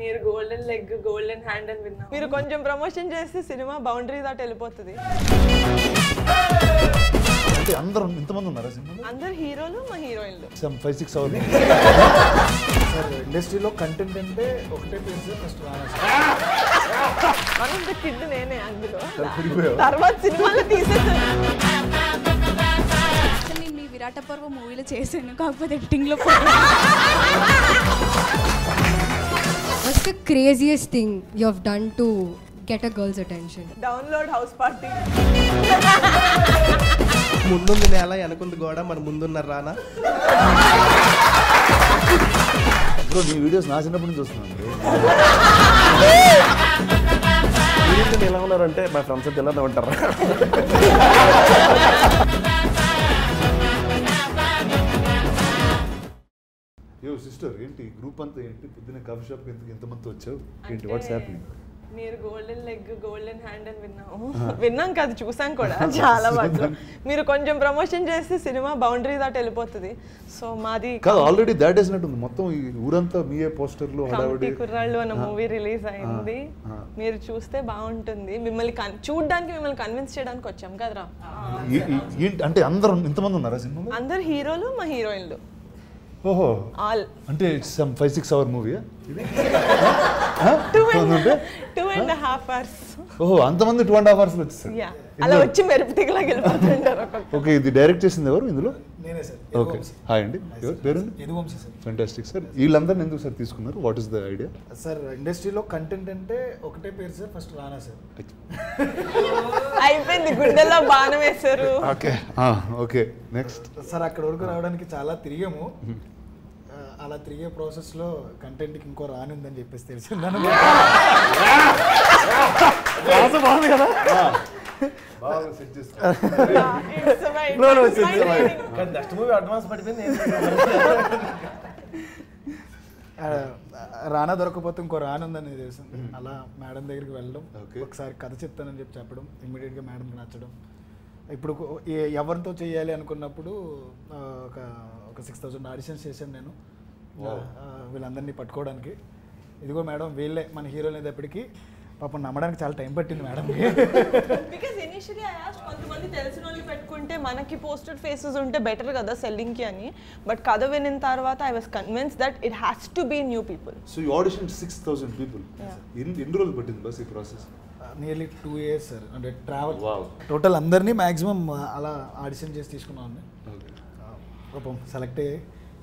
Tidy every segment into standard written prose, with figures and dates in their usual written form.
మీరు golden leg golden hand అని విన్నా. మీరు కొంచెం ప్రమోషన్ చేస్తే సినిమా బౌండరీ దాటి వెళ్ళిపోతుంది. అంటే అందరూ ఇంతమంది ఉన్నారా సినిమాలో? అందరు హీరోలు మా హీరోయిన్లు. 5-6 అవర్స్. ఇండస్ట్రీలో కంటెంట్ అంటే ఒకటే పేరు ఫస్ట్ అంత కిడ్ నేనే అందులో. తర్వాత సినిమాలో తీసేసాను. నేను మీ విరాట పర్వ మూవీలో చేశాను, కాకపోతే ఎడిటింగ్లో. What's the craziest thing you have done to get a girl's attention? Download house party. ముందుంది నేల వెనకుంది గోడ, మన ముందున్నారు రానా. బ్రో నీ వీడియోస్ నా చిన్నప్పటి నుంచి చూస్తున్నాను. మీరు ఎలా ఉన్నారంటే మా ఫ్రెండ్స్ తిన్నాను ఉంటారు. యో సిస్టర్ ఏంటి గ్రూప్ అంతా ఏంటి పొద్దున్న కాఫీ షాప్ ఎంతమంది వచ్చావు ఏంటి వాట్స్ హ్యాపెనింగ్? మీరు గోల్డెన్ లెగ్ గోల్డెన్ హ్యాండ్ అని విన్నాం కాదు, చూసాం కూడా చాలా వాటిలో. మీరు కొంచెం ప్రమోషన్ చేస్తే సినిమా బౌండరీ దాటి వెళ్ళిపోతుంది. సో మాది కాదు ఆల్రెడీ దాట్ వేసినట్టుంది మొత్తం ఈ ఊరంతా మీయే పోస్టర్లు కమిటీ కుర్రాళ్ళు అన్న మూవీ రిలీజ్ అయింది. మీరు చూస్తే బాగుంటుంది. మిమ్మల్ని చూడడానికి మిమ్మల్ని కన్విన్స్ చేయడానికి వచ్చాం కదరా. అంటే అందరూ ఇంతమంది ఉన్నారా సినిమాలో? అందరు హీరోలు మా హీరోయిన్లు. ఓహో ఆల్ అంటే 5-6 అవర్ మూవీ. 2.5 hours. ఓహో అంతమంది 2.5 hours వచ్చేసారు. అలా వచ్చి మెరుపు తిగలాగా వెళ్ళిపోతుంటారు. ఓకే ఇది డైరెక్ట్ చేసింది ఎవరు ఇందులో? నేనే సార్. ఓకే హాయ్ అండి పేరు? యదువంశీ సార్. Fantastic sir. వీళ్ళందరినీ ఎందుకు సార్ తీసుకున్నారు? What is the idea? Sir ఇండస్ట్రీలో కంటెంట్ అంటే ఒకటే పేరు సార్ ఫస్ట్ రానా సార్. అయిపోయింది, గుండెల్లో బాణం వేశారు. ఓకే ఓకే నెక్స్ట్ సార్ అక్కడ వరకు రావడానికి చాలా తిరిగాము. అలా తిరిగే ప్రాసెస్లో కంటెంట్కి ఇంకో రాని ఉందని చెప్పేసి తెలిసింది. బాగుంది కదా. నెక్స్ట్ మూవీ అడ్వాన్స్ పడిపోయింది. రానా దొరకపోతే ఇంకో రాని ఉందని తెలిసింది. అలా మేడం దగ్గరికి వెళ్ళడం, ఒకసారి కథ చెప్తానని చెప్పడం, ఇమ్మీడియట్గా మేడంకి నచ్చడం. ఇప్పుడు ఎవరితో చేయాలి అనుకున్నప్పుడు ఒక 6,000 ఆడిషన్స్ చేశాను నేను వీళ్ళందరినీ పట్టుకోవడానికి. ఇదిగో మేడం వీళ్ళే మన హీరోలు అనేటప్పటికీ పాపం నమ్మడానికి చాలా టైం పట్టింది మేడంకి. బికాజ్ ఇనిషియల్లీ ఐ ఆస్క్డ్ కొంతమంది తెలిసిన వాళ్ళు పెట్టుకుంటే మనకి పోస్టెడ్ ఫేసెస్ ఉంటే బెటర్ కదా సెల్లింగ్కి అని. బట్ కథ వినిన తర్వాత I was convince that it has to be new people. So you audition 6,000 people. ఎన్ని రోజులు పట్టింది బస్ ఈ ప్రాసెస్? Nearly 2 years sir. అంటే ట్రావెల్ టోటల్ అందరినీ మ్యాక్సిమం అలా ఆడిషన్ చేసి తీసుకున్నాను. పాపం సెలెక్ట్ అయ్యి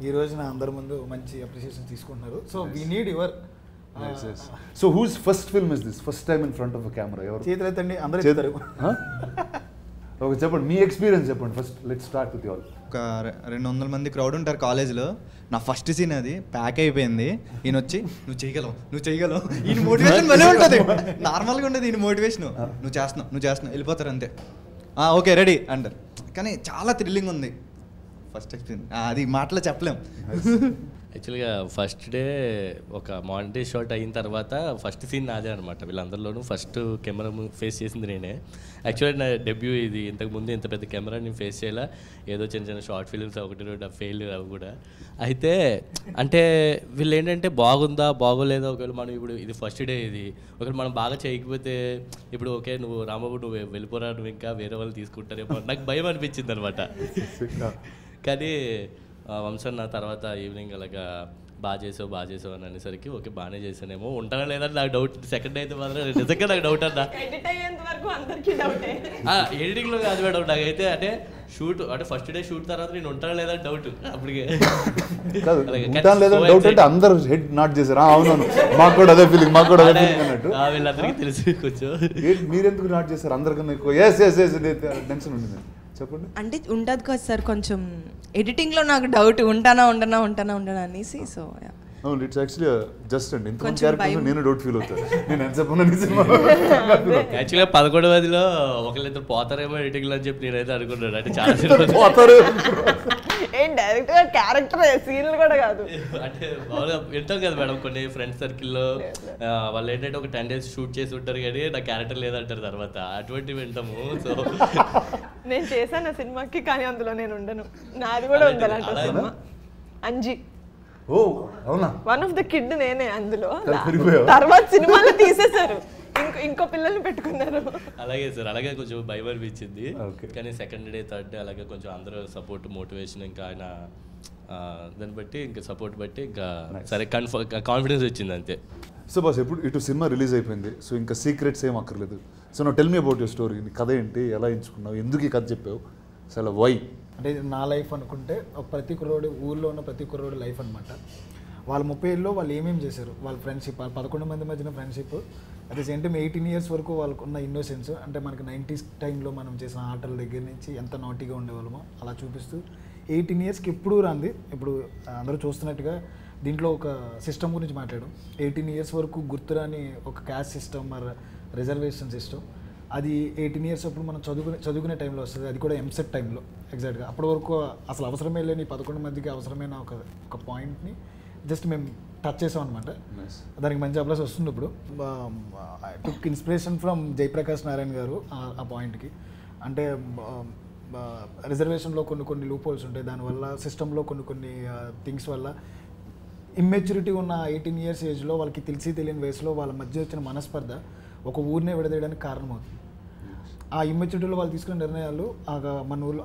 ఈ రోజున అందరి ముందు మంచి అప్రిషియేషన్ తీసుకుంటున్నారు. So we need your. So whose first film is this? First time in front of a camera ఎవరు? చేతులెత్తండి అందరూ చెప్తారు. ఓకే చెప్పండి మీ ఎక్స్పీరియన్స్ చెప్పండి first. Let's start with you all. ఒక 200 మంది క్రౌడ్ ఉంటారు కాలేజ్లో. నా ఫస్ట్ సీన్ అది ప్యాక్ అయిపోయింది. ఈయన వచ్చి నువ్వు చేయగలవు ఈయన మోటివేషన్ భలే ఉంటుంది. నార్మల్గా ఉండదు ఈయన మోటివేషన్. నువ్వు చేస్తున్నావు వెళ్ళిపోతారు అంతే. ఓకే రెడీ అంటారు. కానీ చాలా థ్రిల్లింగ్ ఉంది ఫస్ట్ ఎక్స్పీరియన్స్. అది మాటలో చెప్పలేం. యాక్చువల్గా ఫస్ట్ డే ఒక మానిటరీ షాట్ అయిన తర్వాత ఫస్ట్ సీన్ నాదే అనమాట. వీళ్ళందరిలోనూ ఫస్ట్ కెమెరా ఫేస్ చేసింది నేనే. యాక్చువల్లీ నా డెబ్యూ ఇది. ఇంతకుముందు ఇంత పెద్ద కెమెరా నేను ఫేస్ చేయాలా. ఏదో చిన్న షార్ట్ ఫిల్మ్స్ 1-2 ఫెయిల్ అవి కూడా. అయితే అంటే వీళ్ళు ఏంటంటే బాగుందా బాగోలేదా, ఒకవేళ మనం ఇప్పుడు ఇది ఫస్ట్ డే ఇది ఒకవేళ మనం బాగా చేయకపోతే ఇప్పుడు ఓకే నువ్వు రాంబాబు నువ్వు వెళ్ళిపోరా, నువ్వు ఇంకా వేరే వాళ్ళు తీసుకుంటారేమో నాకు భయం అనిపించింది అనమాట. కానీ వంశన్న తర్వాత ఈవినింగ్ అలాగా బాగా చేసావు అని అనేసరికి ఓకే బాగానే చేశానేమో ఉంటానా లేదా నాకు డౌట్. సెకండ్ అయితే మాత్రం నిజంగా నాకు డౌట్ అన్నా. ఎడిటింగ్లో కాదు మేడం నాకైతే. అంటే షూట్ అంటే ఫస్ట్ డే షూట్ తర్వాత నేను ఉంటానా లేదా డౌట్ అప్పటికే. డౌట్ అంటే అందరూ హెడ్ నాట్ చేశారు. అవునవును మాకు కూడా అదే ఫీలింగ్ అన్నట్టు. వీళ్ళందరికీ తెలిసి కొంచెం మీరెందుకు నాట్ చేశారు అందరికన్నా ఎక్కువ? టెన్షన్ ఉంటుంది చెప్పండి. అంటే ఉంటుంది కదా సార్ కొంచెం ఎడిటింగ్లో నాకు డౌట్ ఉంటానా అనేసి. సో ఇట్స్ యాక్చువల్లీ జస్ట్ అండి ఇంతమంది క్యారెక్టర్స్ నేను డౌట్ ఫీల్ అవుతాను. నేను ఎంత చెప్పను యాక్చువల్గా 11వ ఒకళ్ళిద్దరు పోతారేమో ఎడిటింగ్లో అని చెప్పి నేనైతే అనుకున్నాను. అంటే చాలా పోతారు ఏం డైరెక్ట్గా క్యారెక్టర్ సీన్లు కూడా కాదు. అంటే మామూలుగా వింటాం కదా మేడం కొన్ని ఫ్రెండ్స్ సర్కిల్లో వాళ్ళు ఏంటంటే ఒక 10 days షూట్ చేసి ఉంటారు కానీ నా క్యారెక్టర్ లేదంటారు తర్వాత. అటువంటివి వింటాము. సో నేను చేశాను ఆ సినిమాకి కానీ అందులో నేను ఉండను. నాది కూడా ఉంది అలాంటి సినిమా అంజీ. ఓ అవునా? వన్ ఆఫ్ ద కిడ్ నేనే అందులో. పెరిగిపోయావా? తర్వాత సినిమాలో తీసేశారు, ఇంకో పిల్లల్ని పెట్టుకున్నారు. అలాగే సార్, అలాగే కొంచెం భయం అనిపించింది. Okay. కానీ సెకండ్ డే థర్డ్ డే అలాగే కొంచెం అందరూ సపోర్ట్ మోటివేషన్ ఇంకా ఆయన దాన్ని బట్టి ఇంకా సపోర్ట్ బట్టి ఇంకా సరే కాన్ఫిడెన్స్ వచ్చింది అంతే. సో బాస్ ఎప్పుడు ఇటు సినిమా రిలీజ్ అయిపోయింది, సో ఇంకా సీక్రెట్స్ ఏం అక్కర్లేదు. సో నా tell me about your story. నీ కథ ఏంటి, ఎలా ఎంచుకున్నావు, ఎందుకు ఈ కథ చెప్పావు, అసలు వై? అంటే నా లైఫ్ అనుకుంటే ప్రతి కుర్రోడు, ఊళ్ళో ఉన్న ప్రతి కుర్రోడు లైఫ్ అనమాట. వాళ్ళ 30 ఏళ్ళలో వాళ్ళు ఏమేమి చేశారు, వాళ్ళ ఫ్రెండ్షిప్, 11 మంది మధ్యన friendship, at the same time 18 years వరకు వాళ్ళకు ఉన్న ఇన్నోసెన్స్, అంటే మనకి 90s టైంలో మనం చేసిన ఆటల దగ్గర నుంచి ఎంత నాటీగా ఉండేవాళ్ళమో అలా చూపిస్తూ 18 ఇయర్స్కి ఎప్పుడూ రాంది. ఇప్పుడు అందరూ చూస్తున్నట్టుగా దీంట్లో ఒక సిస్టమ్ గురించి మాట్లాడడం. 18 ఇయర్స్ వరకు గుర్తురాని ఒక caste system or reservation system, అది 18 ఇయర్స్ అప్పుడు మనం చదువుకునే టైంలో వస్తుంది, అది కూడా ఎంసెట్ టైంలో ఎగ్జాక్ట్గా. అప్పటి వరకు అసలు అవసరమే లేని 11 మందికి అవసరమైన ఒక పాయింట్ని జస్ట్ మేము టచ్ చేసాం అనమాట. దానికి మంచి అప్లాస్ వస్తుంది. ఇప్పుడు టుక్ ఇన్స్పిరేషన్ ఫ్రమ్ జయప్రకాష్ నారాయణ గారు ఆ పాయింట్కి. అంటే రిజర్వేషన్లో కొన్ని లూప్ హోల్స్ ఉంటాయి, దానివల్ల సిస్టంలో కొన్ని థింగ్స్ వల్ల ఇమ్మెచ్యూరిటీ ఉన్న 18 ఇయర్స్ ఏజ్లో వాళ్ళకి తెలియని వయసులో వాళ్ళ మధ్య వచ్చిన మనస్పర్ధ ఒక ఊరినే విడదీయడానికి కారణమవుతుంది. ఆ ఇమ్మెచ్యూరిటీలో వాళ్ళు తీసుకునే నిర్ణయాలు మన ఊళ్ళో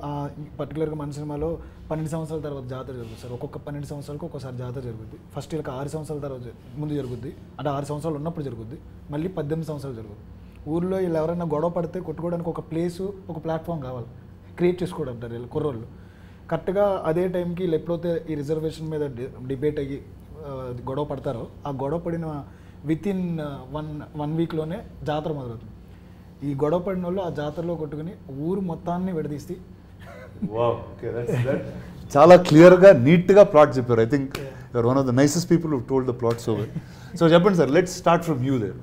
పర్టికులర్గా మన సినిమాలో 12 సంవత్సరాల తర్వాత జాతర జరుగుతుంది సార్. ఒక్కొక్క 12 సంవత్సరాలకు ఒక్కోసారి జాతర జరుగుద్ది. ఫస్ట్ వీళ్ళకి 6 సంవత్సరాల తర్వాత ముందు జరుగుద్ది, అంటే 6 సంవత్సరాలు ఉన్నప్పుడు జరుగుద్ది, మళ్ళీ 18 సంవత్సరాలు జరుగుద్ది. ఊళ్ళో వీళ్ళు ఎవరైనా గొడవ పడితే కొట్టుకోవడానికి ఒక ప్లేసు, ఒక ప్లాట్ఫామ్ కావాలి, క్రియేట్ చేసుకోవడం వీళ్ళు కుర్రోళ్ళు. కరెక్ట్గా అదే టైంకి వీళ్ళు ఎప్పుడైతే ఈ రిజర్వేషన్ మీద డిబేట్ అయ్యి గొడవ పడతారో, ఆ గొడవ పడిన వితిన్ వన్ వీక్లోనే జాతర మొదలవుతుంది. ఈ గొడవ పడిన వాళ్ళు ఆ జాతరలో కొట్టుకుని ఊరు మొత్తాన్ని విడదీసి చాలా క్లియర్గా నీట్గా ప్లాట్ చెప్పారు. I think you're one of the nicest people who told the plot so well. So చెప్పండి sir, let's start from you there.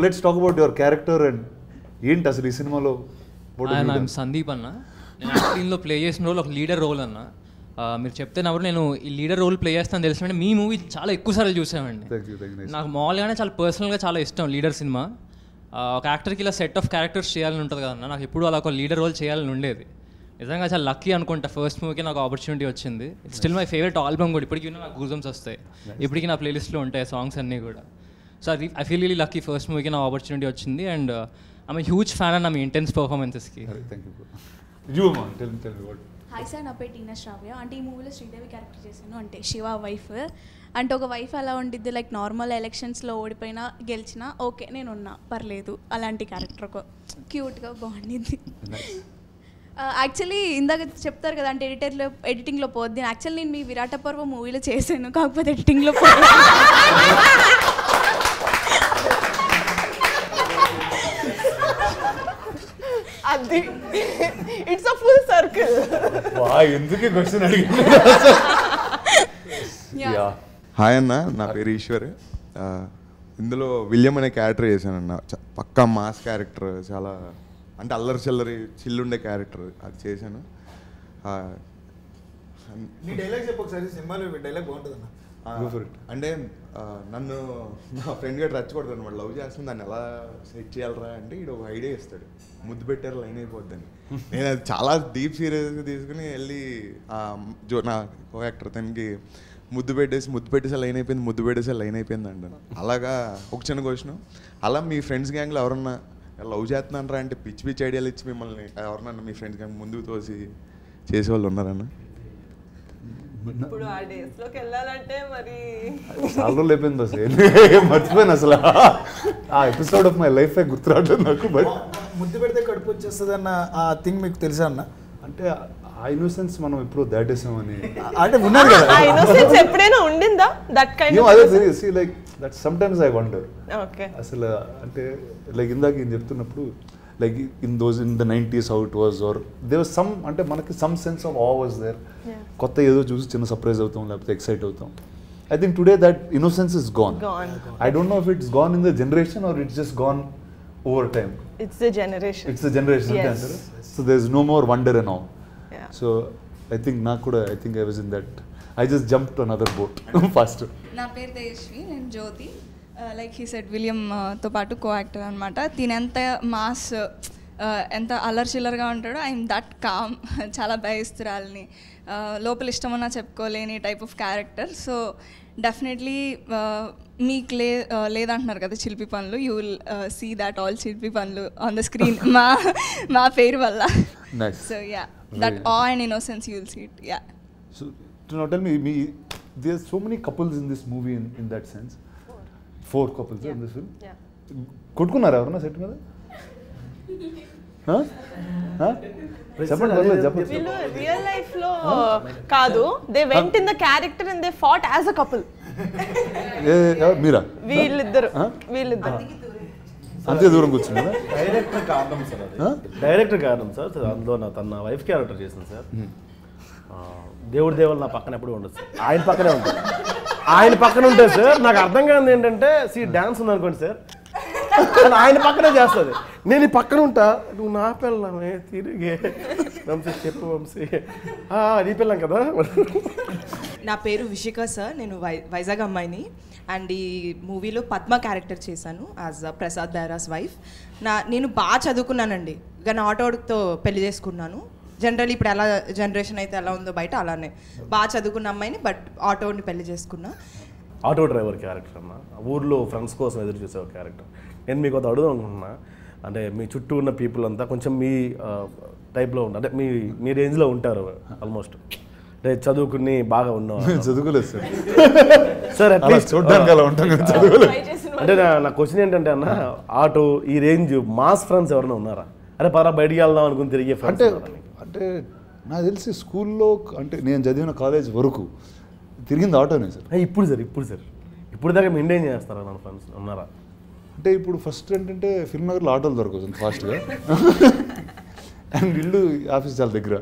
Let's talk about your character and ఏంటి అసలు ఈ సినిమాలో. సందీప్ అన్న, నేను దీనిలో ప్లే చేసిన రోల్ ఒక లీడర్ రోల్ అన్న. మీరు చెప్తే నవ్వు, నేను ఈ లీడర్ రోల్ ప్లే చేస్తాను తెలిసినట్టు మీ మూవీ చాలా ఎక్కువ సార్లు చూసామండి. నాకు మామూలుగానే చాలా పర్సనల్గా చాలా ఇష్టం లీడర్ సినిమా. ఒక యాక్టర్కి ఇలా సెట్ ఆఫ్ క్యారెక్టర్స్ చేయాలని ఉంటుంది కదన్న, నాకు ఎప్పుడు అలా ఒక లీడర్ రోల్ చేయాలని ఉండేది. నిజంగా చాలా లక్కీ అనుకుంటా, ఫస్ట్ మూవీకి నాకు ఆపర్చునిటీ వచ్చింది. It's still my favourite album కూడా, ఇప్పటికీ నాకు గూజమ్స్ వస్తాయి, ఇప్పటికీ నా ప్లేలిస్ట్లో ఉంటాయి సాంగ్స్ అన్నీ కూడా. సో అది I feel really lucky, first మూవీకి నాకు ఆపర్చునిటీ వచ్చింది. అండ్ ఐఎమ్ హ్యూజ్ ఫ్యాన్ అన్న మీ ఇంటెన్స్ పర్ఫార్మెన్సెస్కి. హాయ్ సార్, నా పేరు టీనా శ్రావ్య. అంటే ఈ మూవీలో శ్రీదేవి క్యారెక్టర్ చేశాను, అంటే శివ వైఫ్. అంటే ఒక వైఫ్ ఎలా ఉండిద్ది, లైక్ నార్మల్ ఎలక్షన్స్లో ఓడిపోయినా గెలిచినా ఓకే నేను ఉన్నా పర్లేదు, అలాంటి క్యారెక్టర్ ఒక క్యూట్గా బాగుండిద్ది. యాక్చువల్లీ ఇందాక చెప్తారు కదా, అంటే ఎడిటింగ్లో పోద్ది. యాక్చువల్లీ నేను మీ విరాట పర్వ మూవీలో చేశాను, కాకపోతే ఎడిటింగ్లో పోద్ది. అది ఇట్స్ అ ఫుల్ సర్కిల్. ఎందుకు క్వశ్చన్ అడిగింది. హాయ్ అన్న, నా పేరు ఈశ్వర్. ఇందులో విలియం అనే క్యారెక్టర్ చేశానన్న, పక్కా మాస్ క్యారెక్టర్, చాలా అంటే అల్లరి చిల్లరి చిల్లుండే క్యారెక్టర్ అది చేశాను. డైలాగ్ చెప్పు ఒకసారి, సినిమాలో డైలాగ్ బాగుంటుంది అన్న. అంటే నన్ను నా ఫ్రెండ్ గట్రా రచ్చకూడదు అనమాట, లవ్ చేస్తుంది, దాన్ని ఎలా సెట్ చేయాలరా అంటే ఇడు ఒక ఐడియా ఇస్తాడు, ముద్దు పెట్టారు లైన్ అయిపోద్దని. నేను అది చాలా డీప్ సీరియస్గా తీసుకుని వెళ్ళి నా కో యాక్టర్ తనకి ముద్దు పెట్టేసే లైన్ అయిపోయింది, ముద్దు పెట్టేసే లైన్ అయిపోయింది అంటాను. అలాగా ఒక చిన్న క్వశ్చన్, అలా మీ ఫ్రెండ్స్ గ్యాంగ్లో ఎవరన్నా లవ్ చేస్తున్నారా అంటే పిచ్చి పిచ్చి ఐడియాలు ఇచ్చి మిమ్మల్ని ఎవరన్నా మీ ఫ్రెండ్స్ గ్యాంగ్ ముందుకు తోసి చేసేవాళ్ళు ఉన్నారన్న? ఇప్పుడు ఆ డేస్ లోకి వెళ్ళాలంటే మరి చాలా రోజులు అయిపోయింది అసలు, మర్చిపోయాను అసలు ఆ ఎపిసోడ్ ఆఫ్ మై లైఫ్ గుర్తురావట్లేదు నాకు. బట్ ముద్దు పెడితే కడుపు వచ్చేస్తుంది అన్న ఆ థింగ్ మీకు తెలుసా అన్న? అంటే ఆ ఇన్నోసెన్స్ మనం ఎప్పుడు దాటేసామని అంటే ఉన్నది కదా, ఆ ఇన్నోసెన్స్ ఎప్పుడైనా ఉండిందా దట్ కైండ్ ఆఫ్? అదే see like that sometimes I wonder. Okay, అసలు అంటే లైక్ ఇందాక నేను చెప్తున్నప్పుడు like in the 90s how it was, or there was some అంటే మనకి some sense of awe was there. కొత్త ఏదో చూసి చిన్న సర్ప్రైజ్ అవుతాం, లేకపోతే ఎక్సైట్ అవుతాం. I think today that innocence is gone. I don't know if it's gone in the generation or it's just gone over time. It's the generation. It's the generation. Yes. So there's no more wonder and awe. Yeah. So I think I think I was in that, I just jumped to another boat faster. నా పేరు తేజస్వి, నేను జ్యోతి. Like he said William తో పాటు co actor అనమాట. తినంత mass ఎంత అల్లర్చిల్లర్గా ఉంటాడో I'm that com. చాలా భయస్తురాలని, లోపల ఇష్టమన్నా చెప్పుకోలేని type of character. So definitely మీకు లేదంటున్నారు కదా చిలిపి పనులు, you will see that all చిలిపి పనులు ఆన్ ద స్క్రీన్ మా పేరు వల్ల. So yeah, that uh and innocence you will see it. Yeah. So now tell me, there's so many couples in this movie in that sense. 4 couples in this film. Yeah. కొట్టుకున్నారా ఎవరన్నా set మీద? చెప్పండి చెప్పండి. వీళ్ళు real life లో కాదు, they went in the character and they fought as a couple. మీరా? వీళ్ళిద్దరు అంతే దూరం కూర్చున్నారా? డైరెక్టర్ కారణం సార్, డైరెక్టర్ కారణం సార్. అందులో తన వైఫ్ క్యారెక్టర్ చేసింది సార్. దేవుడి దేవుళ్ళు నా పక్కన ఎప్పుడు ఉండదు సార్, ఆయన పక్కనే ఉంటుంది. ఆయన పక్కన ఉంటుంది సార్. నాకు అర్థం కాదు ఏంటంటే డాన్స్ ఉందనుకోండి సార్, ఆయన పక్కనే చేస్తుంది, నేను ఈ పక్కన ఉంటా, నువ్వు నా పిల్లమే తిరిగే వంశీ చెప్పు వంశీ నీ పిల్లం కదా. నా పేరు విషిక సార్, నేను వైజాగ్ అమ్మాయిని. అండ్ ఈ మూవీలో పద్మ క్యారెక్టర్ చేశాను యాజ్ ప్రసాద్ బైరాస్ వైఫ్. నేను బాగా చదువుకున్నానండి, కానీ ఆటోతో పెళ్లి చేసుకున్నాను. జనరల్లీ ఇప్పుడు ఎలా జనరేషన్ అయితే ఎలా ఉందో బయట అలానే బాగా చదువుకున్న అమ్మాయిని, బట్ ఆటోని పెళ్లి చేసుకున్నా. ఆటో డ్రైవర్ క్యారెక్టర్ అన్న, ఊర్లో ఫ్రెండ్స్ కోసం ఎదురు చూసే ఒక క్యారెక్టర్. నేను మీకు అది అడుగుదాం అనుకుంటున్నా, అంటే మీ చుట్టూ ఉన్న పీపుల్ అంతా కొంచెం మీ టైప్లో ఉంటారు, అంటే మీ రేంజ్లో ఉంటారు ఆల్మోస్ట్, అంటే చదువుకుని బాగా ఉన్నాం. చదువుకోలేదు సార్. సార్ అట్లీస్ట్ చూడడానికి అలా ఉంటాం కదా, చదువుకోలేదు. అంటే నా క్వశ్చన్ ఏంటంటే అన్న, ఆటో ఈ రేంజ్ మాస్ ఫ్రెండ్స్ ఎవరైనా ఉన్నారా? అరే పరా బయటికి వెళ్దాం అనుకుని తిరిగే ఫ్రెండ్స్ అంటే నాకు తెలిసి స్కూల్లో, అంటే నేను చదివిన కాలేజ్ వరకు తిరిగింది ఆటోనే సార్. ఇప్పుడు దాకా మెయింటైన్ చేస్తారా నా ఫ్రెండ్స్ ఉన్నారా? అంటే ఇప్పుడు ఫస్ట్ ఏంటంటే ఫిల్మ్ నగర్లో ఆటోలు దొరకవచ్చు ఫాస్ట్గా, అండ్ ఇల్లు ఆఫీస్ చాలా దగ్గర.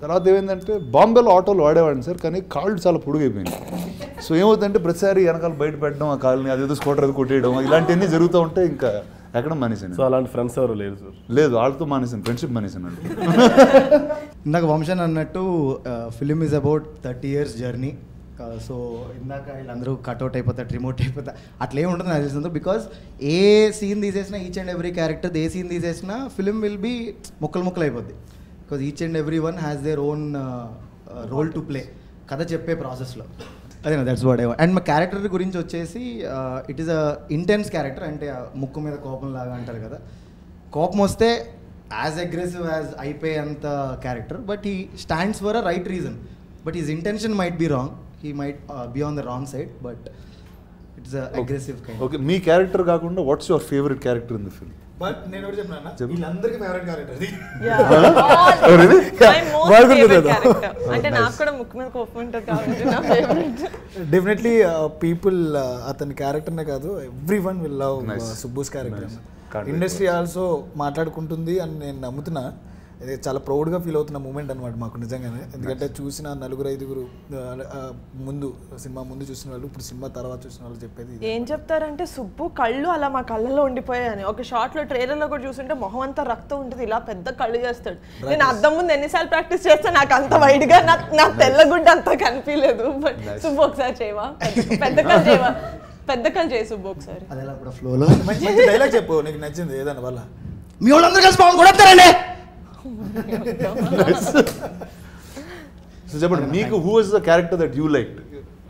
తర్వాత ఏమైందంటే బాంబేలో ఆటోలు వాడేవాడిని సార్, కానీ కాళ్ళు చాలా పొడుగైపోయింది. సో ఏమవుతుందంటే ప్రతిసారి వెనకాల బయట పెట్టడం, ఆ కాళ్ళని అదేదో స్కూటర్ అది కొట్టేయడం, ఇలాంటివన్నీ జరుగుతూ ఉంటే ఇంకా ఎక్కడ మానేసాను. సో అలాంటి ఫ్రెండ్స్ ఎవరు లేరు సార్? లేదు, వాళ్ళతో మానేసాను, ఫ్రెండ్షిప్ మానేసాను. అంటే ఇందాక వంశన్ అన్నట్టు film is about 30 years journey. So ఇందాక వీళ్ళందరూ కట్అవుట్ అయిపోతారు, రిమోట్ అయిపోతారు, అట్లా ఏమి ఉంటుంది నాకు తెలిసిందో. బికాజ్ ఏ సీన్ తీసేసినా, ఈచ్ అండ్ ఎవ్రీ క్యారెక్టర్ ఏ సీన్ తీసేసినా ఫిలిం విల్ బీ ముక్కలు అయిపోద్ది. Because each and every one has their own role to play కథ చెప్పే ప్రాసెస్లో. అదే that's what I want. And మా క్యారెక్టర్ గురించి వచ్చేసి it is a intense character. అంటే ముక్కు మీద కోపం లాగా అంటారు కదా, కోపం వస్తే యాజ్ అగ్రెసివ్ యాజ్ అయిపోయేంత character, but he stands for a right reason. But his intention might be wrong, he might be on the wrong side, but it's aggressive kind. Okay, మీ క్యారెక్టర్ కాకుండా what's your favourite character in the film? But నేను కూడా చెప్పినా, వీళ్ళందరికీ favourite character అది. అంటే నాకు కూడా ముక్కు మీద కోపం ఉంటుంది కాబట్టి నా ఫేవరెట్. డెఫినెట్లీ పీపుల్ అతని క్యారెక్టర్నే కాదు, every one will love Subbu's character. Industry also మాట్లాడుకుంటుంది అని నేను నమ్ముతున్నా. ఇది చాలా ప్రౌడ్గా ఫీల్ అవుతున్న మూమెంట్ అనమాట మాకు నిజంగానే. ఎందుకంటే చూసిన 4-5 ముందు సినిమా ముందు చూసిన వాళ్ళు, ఇప్పుడు సినిమా తర్వాత చూసిన వాళ్ళు చెప్పేది ఏం చెప్తారంటే, సుబ్బు కళ్ళు అలా మా కళ్ళలో ఉండిపోయాయని. ఒక షార్ట్లో ట్రైలర్లో కూడా చూస్తుంటే మొహం అంతా రక్తం ఉంటుంది, ఇలా పెద్ద కళ్ళు చేస్తాడు. నేను అద్దం ముందు ఎన్నిసార్లు ప్రాక్టీస్ చేస్తే నాకు అంత వైడ్గా నా తెల్లగుడ్డ అంతా కనిపించలేదు. బట్ సుబ్బు ఒకసారి చేయవా, పెద్ద కళ్ళు చేయవా, పెద్ద కళ్ళు చేయి సుబ్బు ఒకసారి. అదేలా కూడా ఫ్లోలో మంచి డైలాగ్ చెప్పు, నీకు నచ్చింది ఏదన్నా వల్ల. మీ వాళ్ళందరూ కలిసి బాగుంది కూడా వస్తారండి. సో చెప్పండి, మీకు who is the character that you like?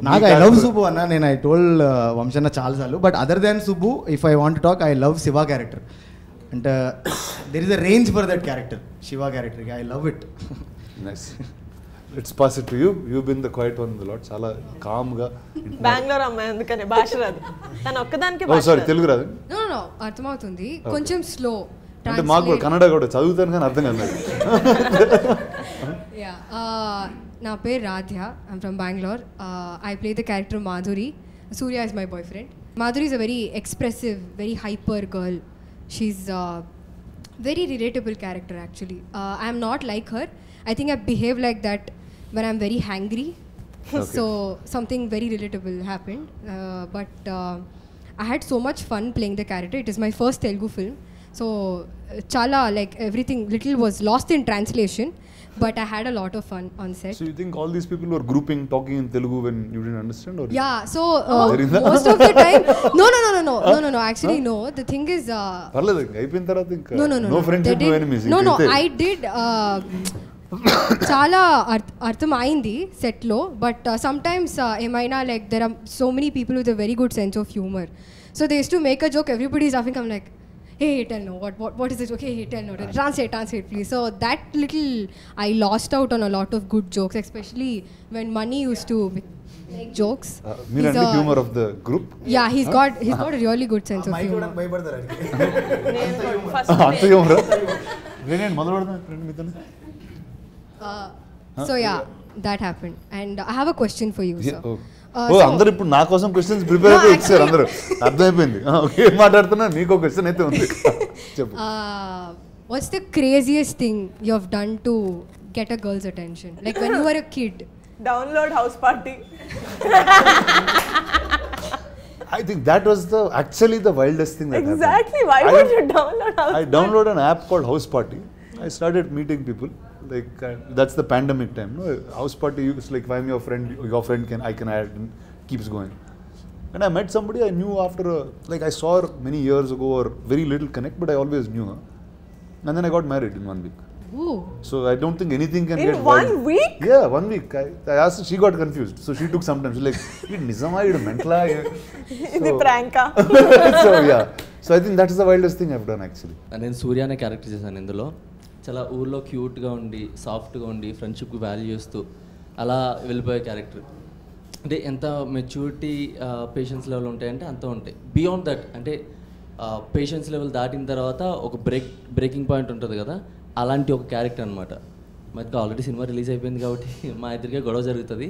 నాకు ఐ లవ్ సుబ్బు అన్న. నేను ఐ టోల్డ్ వంశన్న చాలాసార్లు, but other than Subbu if I want talk, I love Shiva character. అంటే there is a range for that character, Shiva character. I love it. Nice. It's pass it to you. You been the quiet one the lot. చాలా కామ్గా. బెంగళూరు అమ్మాయి అందుకని భాష రాదు, తను ఒక్కదానికి. Sorry, Telugu రాదు? నో అర్థమవుతుంది, కొంచెం స్లో. అంటే మాకు కూడా కన్నడ కూడా చదువుతాను కానీ అర్థం కాదు. నా పేరు Radhya, I'm from Bengaluru. I play the character Madhuri. Surya is my boyfriend. Madhuri is a very expressive, very hyper girl. She's a very relatable character actually. I am not like her. I think I behave like that when I'm very hangry. Okay. So something very relatable happened. But I had so much fun playing the character. It is my first Telugu film. So chala, like everything little was lost in translation, but I had a lot of fun on set. So you think all these people were grouping, talking in Telugu when you didn't understand? Or yeah, so most of the time, no. actually no. The thing is, పర్లేదు ఇంకా అయిపోయిన తర్వాత ఇంకా no. No friendship no enemies. No, I did. చాలా అర్థం అయింది సెట్లో, but sometimes ఏమైనా like there are so many people with a very good sense of humour. So they use to make a joke, everybody is laughing. I'm like, hey, tell no, what is it? Okay, hey, tell no, translate please. So that little, I lost out on a lot of good jokes, especially when Mani used to make jokes. He's the humor of the group. Yeah, he's got a really good sense of humor. అంత humour నేను మొదలు పెడతాను friend మీతో. So yeah, that happened, and I have a question for you, sir. అందరు ఇప్పుడు నా కోసం questions prepare అయితే వచ్చారు అందరూ, అర్థమైపోయింది. ఓకే, మాట్లాడుతున్నా, నీకు క్వశ్చన్ అయితే ఉంది, చెప్పు. What's the craziest thing you have done to get a girl's attention, like when you were a kid? Download House Party. I think that was actually the wildest thing that exactly happened. Why would you download House Party? I downloaded an app called House Party. I started meeting people. Like that's the pandemic time, no? House Party, it's like if I'm your friend I can add, and keeps going. And I met somebody I knew after like I saw her many years ago, or very little connect, but I always knew her. And then I got married in 1 week. Ooh. So I don't think anything can in get 1 week? Yeah, 1 week. I asked her, she got confused. So she took some time. She's like, "It nizama, it mentala." Idi prank. So yeah. So I think that's the wildest thing I've done actually. నేను సూర్య అనే character చేశాను ఇందులో. చాలా ఊర్లో క్యూట్గా ఉండి సాఫ్ట్గా ఉండి ఫ్రెండ్షిప్కి వాల్యూ ఇస్తూ అలా వెళ్ళిపోయే క్యారెక్టర్. అంటే ఎంత మెచ్యూరిటీ పేషెన్స్ లెవెల్ ఉంటాయంటే అంత ఉంటాయి. బియాండ్ దట్ అంటే పేషెన్స్ లెవెల్ దాటిన తర్వాత ఒక బ్రేకింగ్ పాయింట్ ఉంటుంది కదా, అలాంటి ఒక క్యారెక్టర్ అనమాట. మనకి ఆల్రెడీ సినిమా రిలీజ్ అయిపోయింది కాబట్టి మా ఇద్దరికే గొడవ జరుగుతుంది.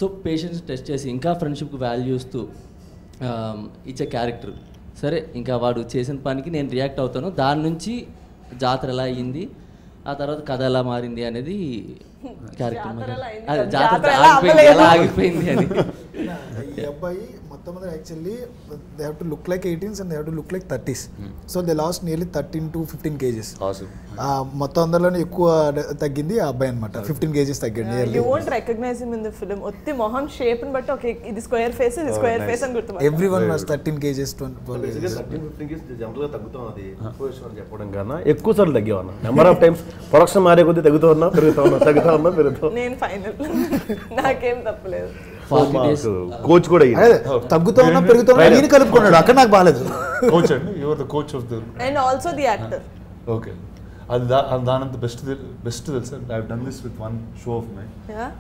సో పేషెన్స్ టెస్ట్ చేసి ఇంకా ఫ్రెండ్షిప్కి వాల్యూ ఇస్తూ ఇచ్చే క్యారెక్టర్. సరే, ఇంకా వాడు చేసిన పనికి నేను రియాక్ట్ అవుతాను. దాని నుంచి జాతర ఎలా అయ్యింది, ఆ తర్వాత కథ ఎలా మారింది అనేది క్యారెక్టర్. జాతర ఎలా ఆగిపోయింది అని. ఈ అబ్బాయి మొట్టమొదటి actually they have to look like 18s and they have to look like 30s. So they lost nearly 13 to 15 kgs. మొత్తం అందరిలోనే ఎక్కువ తగ్గింది ఆ అబ్బాయి అనమాట. 15 kgs తగ్గింది. You won't recognize him in the film. ఒత్తి మొహం షేప్ ని బట్టి ఓకే ఇది స్క్వేర్ ఫేస్, ఇది స్క్వేర్ ఫేస్ అని గుర్తుపట్టాలి. Everyone was 13 kgs 12 kgs. 13-15 kgs general గా తగ్గుతాం. అది పొజిషన్ అని చెప్పడం కన్నా ఎక్కువ సార్లు తగ్గేవన్నా. నెంబర్ ఆఫ్ టైమ్స్ ప్రొడక్షన్ మారే కొద్దీ తగ్గుతూ ఉన్నా పెరుగుతా పెరుగుతా. నేను ఫైనల్ నాకేం తప్పలేదు. కోచ్ కూడా తగ్గుతా ఉన్నా పెరుగుతా ఉన్నా నేను కలుపుకున్నాడు. అక్కడ నాకు బాగాలేదు. కోచ్ అండి, you are the coach of the and also the actor. Okay, అది దానంత బెస్ట్ తెలుసా. I have done this with one show of my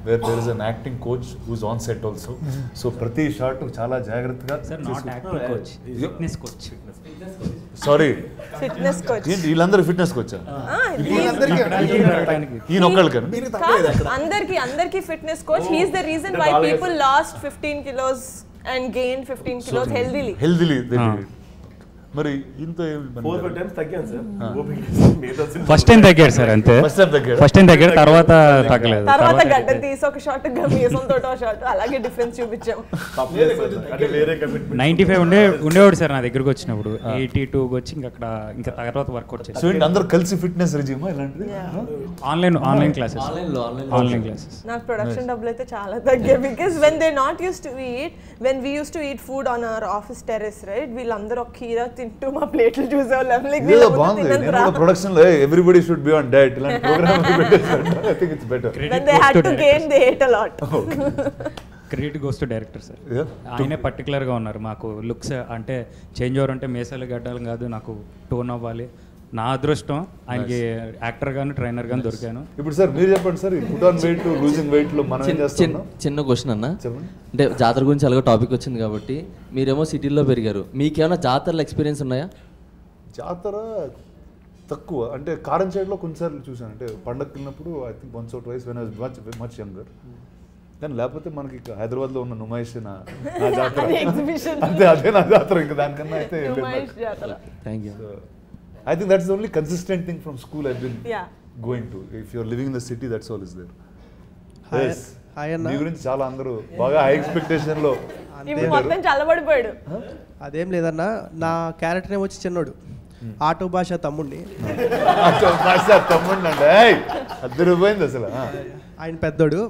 where there is an acting coach who is on set also. So ప్రతి shot చాలా జాగ్రత్తగా. Sorry, fitness coach. వీళ్ళందరూ fitness కోచా? ఈయన ఒక్కళ్ళకని అందరికి fitness coach. He is the reason why people lost 15 kilos and gained 15 kilos healthily. మరి ఇంత ఫస్ట్ టైం తగ్గాడు సార్, అంతే. ఫస్ట్ టైం తగ్గాడు, తర్వాత తగ్గలేదు. తర్వాత గడ్డ తీసి ఒక షాట్ మీసంతో షాట్ అలాగే డిఫరెన్స్ చూపించాం. 95 ఉండేవాడు సార్ నా దగ్గరకు వచ్చినప్పుడు. 82 వచ్చి ఇంకా తర్వాత వర్కౌట్ చేసి అందరూ కలిసి ఫిట్నెస్ రెజ్యూమ్ ఇలాంటిది ఆన్లైన్ క్లాసెస్. నాకు ప్రొడక్షన్ డబ్బులు అయితే చాలా తగ్గాయి. Because when they not use to eat, when we use to eat food on our office terrace, right, వీళ్ళందరూ ఒక కీరా తింటూ మా ప్లేట్లు చూసేవాళ్ళం. ప్రొడక్షన్ లో everybody should be on diet. ఇలాంటి program I think it's better. When they had to gain, they ate a lot. Credit goes to director sir. ఆయనే పర్టికులర్గా ఉన్నారు. మాకు లుక్స్ అంటే చేంజ్ ఓవర్ అంటే మేసాలు గడ్డాలు కాదు, నాకు టోన్ అవ్వాలి. నా అదృష్టం ఆయనకి యాక్టర్ గాను ట్రైనర్ గాను దొరికాను. ఇప్పుడు సార్ మీరు చెప్పండి sir, put on weight losing weight లో మనం ఏం చేస్తున్నాం? చిన్న క్వశ్చన్ అన్న, అంటే జాతర గురించి అలాగే టాపిక్ వచ్చింది కాబట్టి మీరేమో సిటీలో పెరిగారు, మీకేమైనా జాతరలో ఎక్స్పీరియన్స్ ఉన్నాయా? జాతర తక్కువ, అంటే కారం సైడ్లో కొన్నిసార్లు చూసాను. అంటే పండగకి వెళ్ళినప్పుడు I think once or twice when I was much younger. కానీ లేకపోతే మనకి హైదరాబాద్లో ఉన్న నుమాయిష్ నా జాతర అంతే, అదే నా జాతర. ఇంకా దానికన్నా అయితే thank you. I think that's the only consistent thing from school I've been going to. If you're living in the city, that's all is there. Yes. Hi Anna. మీ గురించి చాలా అందరూ బాగా హై ఎక్స్పెక్టేషన్ లో మొత్తం చల్లబడిపోయాడు. అదేం లేదన్నా, నా క్యారెక్టర్ ఏమో వచ్చి చిన్నోడు, ఆటో భాష తమ్ముడిని. ఆటో భాష తమ్ముడిని అంటే అద్దరిపోయింది అసలు. ఆయన పెద్దోడు.